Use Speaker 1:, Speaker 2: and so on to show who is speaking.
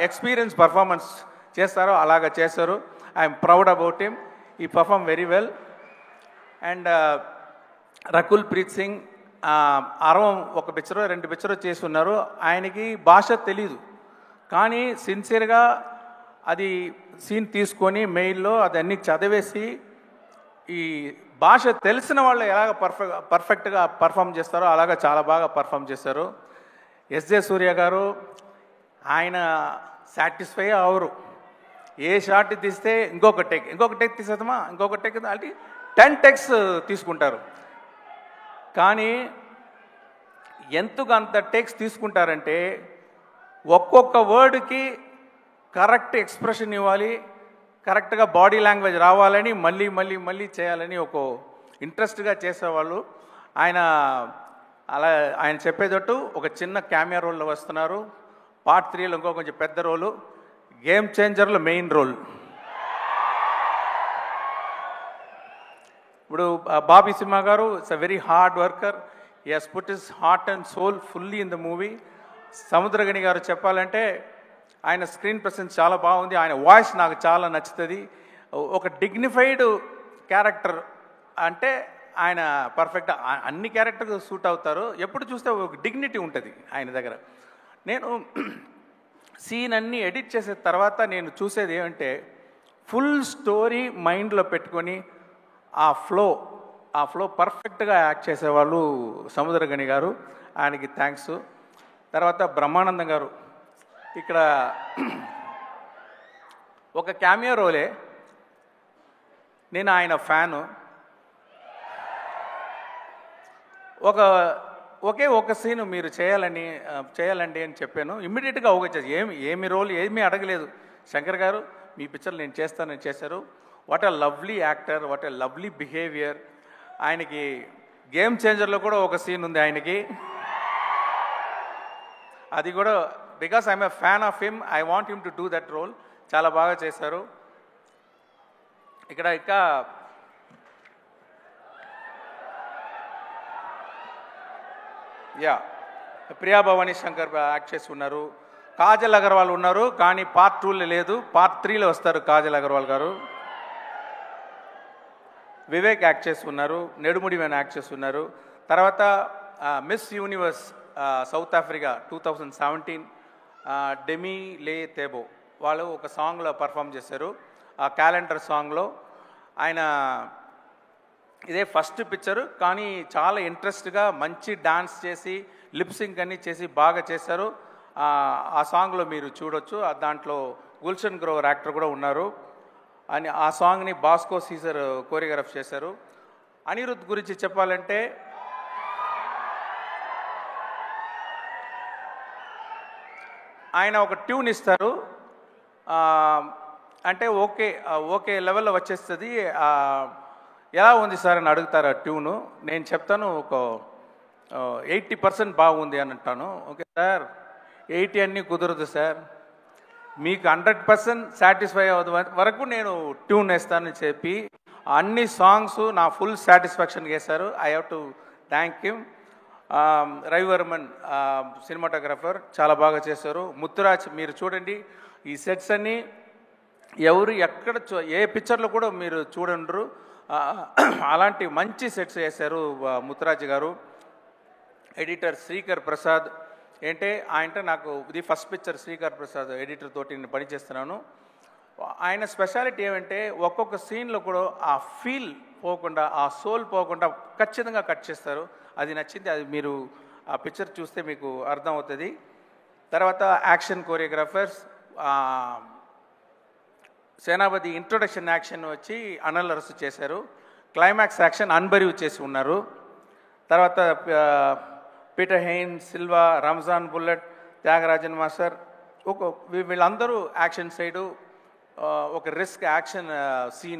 Speaker 1: Experience performance చేస్తారో అలాగా చేశారు. I'm proud about him. He perform very well. And Rakul Preet Singh అరవం ఒక పిక్చరో 2 పిక్చరో చేసి ఉన్నారు. ఆయనకి భాష తెలీదు, కానీ సిన్సియర్గా అది సీన్ తీసుకొని మెయిల్లో అదన్నీ చదివేసి ఈ భాష తెలిసిన వాళ్ళు ఎలాగ పర్ఫెక్ట్గా పర్ఫామ్ చేస్తారో అలాగా చాలా బాగా పర్ఫామ్ చేశారు. ఎస్జే సూర్య గారు ఆయన సాటిస్ఫై అవరు. ఏ షాట్ తీస్తే ఇంకొక టేక్ తీసేద్దామా, ఇంకొక టేక్ అంటే 10 టెక్స్ తీసుకుంటారు. కానీ ఎందుకు అంత టేక్స్ తీసుకుంటారంటే ఒక్కొక్క వర్డ్కి కరెక్ట్ ఎక్స్ప్రెషన్ ఇవ్వాలి, కరెక్ట్గా బాడీ లాంగ్వేజ్ రావాలని మళ్ళీ మళ్ళీ మళ్ళీ చేయాలని ఒక ఇంట్రెస్ట్గా చేసేవాళ్ళు. ఆయన చెప్పేటట్టు ఒక చిన్న క్యామియా రోల్లో వస్తున్నారు. పార్ట్ 3లో ఇంకో కొంచెం పెద్ద రోలు, గేమ్ చేంజర్లో మెయిన్ రోల్. ఇప్పుడు బాబీ సింహ గారు it's a very hard worker. He has put his heart and soul fully in the movie. Samuthirakani గారు చెప్పాలంటే ఆయన స్క్రీన్ ప్రెసెన్స్ చాలా బాగుంది. ఆయన వాయిస్ నాకు చాలా నచ్చుతుంది. ఒక డిగ్నిఫైడ్ క్యారెక్టర్ అంటే ఆయన పర్ఫెక్ట్ అన్ని క్యారెక్టర్కి సూట్ అవుతారు. ఎప్పుడు చూస్తే ఒక డిగ్నిటీ ఉంటుంది ఆయన దగ్గర. నేను సీన్ అన్నీ ఎడిట్ చేసిన తర్వాత నేను చూసేది ఏమంటే ఫుల్ స్టోరీ మైండ్లో పెట్టుకొని ఆ ఫ్లో పర్ఫెక్ట్గా యాక్ట్ చేసేవాళ్ళు సముద్రగని గారు. ఆయనకి థ్యాంక్స్. తర్వాత బ్రహ్మానందం గారు ఇక్కడ ఒక క్యామియో రోలే. నేను ఆయన ఫ్యాను. ఒక సీను మీరు చేయాలండి అని చెప్పాను. ఇమ్మీడియట్గా చేసి ఏమి రోల్ ఏమీ అడగలేదు. శంకర్ గారు మీ పిక్చర్ నేను చేస్తానని చేశారు. What a lovely actor, what a lovely behaviour. ఆయనకి గేమ్ చేంజర్లో కూడా ఒక సీన్ ఉంది ఆయనకి. అది కూడా because I'm a fan of him, I want him to do that role. చాలా బాగా చేశారు. ఇక్కడ ఇంకా ప్రియా భవానీ శంకర్ యాక్ట్ చేసి ఉన్నారు. కాజల్ అగర్వాల్ ఉన్నారు, కానీ పార్ట్ 2లో లేదు. పార్ట్ 3లో వస్తారు కాజల్ అగర్వాల్ గారు. వివేక్ యాక్ట్ చేసి ఉన్నారు. నెడుముడి వేణు యాక్ట్ చేసి ఉన్నారు. తర్వాత miss universe south Africa 2017 demi లే తేబో వాళ్ళు ఒక సాంగ్లో పర్ఫామ్ చేశారు. ఆ క్యాలెండర్ సాంగ్లో ఆయన ఇదే ఫస్ట్ పిక్చరు, కానీ చాలా ఇంట్రెస్ట్గా మంచి డాన్స్ చేసి లిప్సింగ్ అన్నీ చేసి బాగా చేశారు. ఆ సాంగ్లో మీరు చూడొచ్చు. దాంట్లో గుల్షన్ గ్రోవర్ యాక్టర్ కూడా ఉన్నారు. అని ఆ సాంగ్ని బాస్కో సీజర్ కోరియోగ్రాఫ్ చేశారు. అనిరుద్ గురించి చెప్పాలంటే ఆయన ఒక ట్యూన్ ఇస్తారు, అంటే ఓకే లెవెల్లో వచ్చేస్తుంది. ఎలా ఉంది సార్ అని అడుగుతారు ఆ ట్యూను. నేను చెప్తాను ఒక 80% బాగుంది అని అంటాను. ఓకే సార్ 80 అన్నీ కుదరదు సార్, మీకు 100% సాటిస్ఫై అవ్వదు వరకు నేను ట్యూన్ వేస్తానని చెప్పి అన్ని సాంగ్స్ నా ఫుల్ సాటిస్ఫాక్షన్ చేశారు. I have to thank him. Ravi Varman cinematographer చాలా బాగా చేశారు. ముత్తురాజ్ మీరు చూడండి, ఈ సెట్స్ అన్నీ ఎవరు ఎక్కడ ఏ పిక్చర్లో కూడా మీరు చూడండ్రు, అలాంటి మంచి సెట్స్ చేశారు ముత్తురాజ్ గారు. ఎడిటర్ శ్రీకర్ ప్రసాద్ అంటే నాకు ఇది first picture. Srikar Prasad editor తోటి నేను పనిచేస్తున్నాను. ఆయన స్పెషాలిటీ ఏమంటే ఒక్కొక్క సీన్లో కూడా ఆ ఫీల్ పోకుండా, ఆ సోల్ పోకుండా ఖచ్చితంగా కట్ చేస్తారు. అది నచ్చింది. అది మీరు ఆ పిక్చర్ చూస్తే మీకు అర్థమవుతుంది. తర్వాత యాక్షన్ కోరియోగ్రాఫర్స్ సేనాపతి ఇంట్రొడక్షన్ యాక్షన్ వచ్చి అనిల్ అరసు చేశారు. క్లైమాక్స్ యాక్షన్ అన్బరీవ్ చేసి ఉన్నారు. తర్వాత Peter Hein, Silva, Ramzan bullet, Thyagarajan master వీళ్ళందరూ యాక్షన్ సైడు ఒక రిస్క్ యాక్షన్ సీన్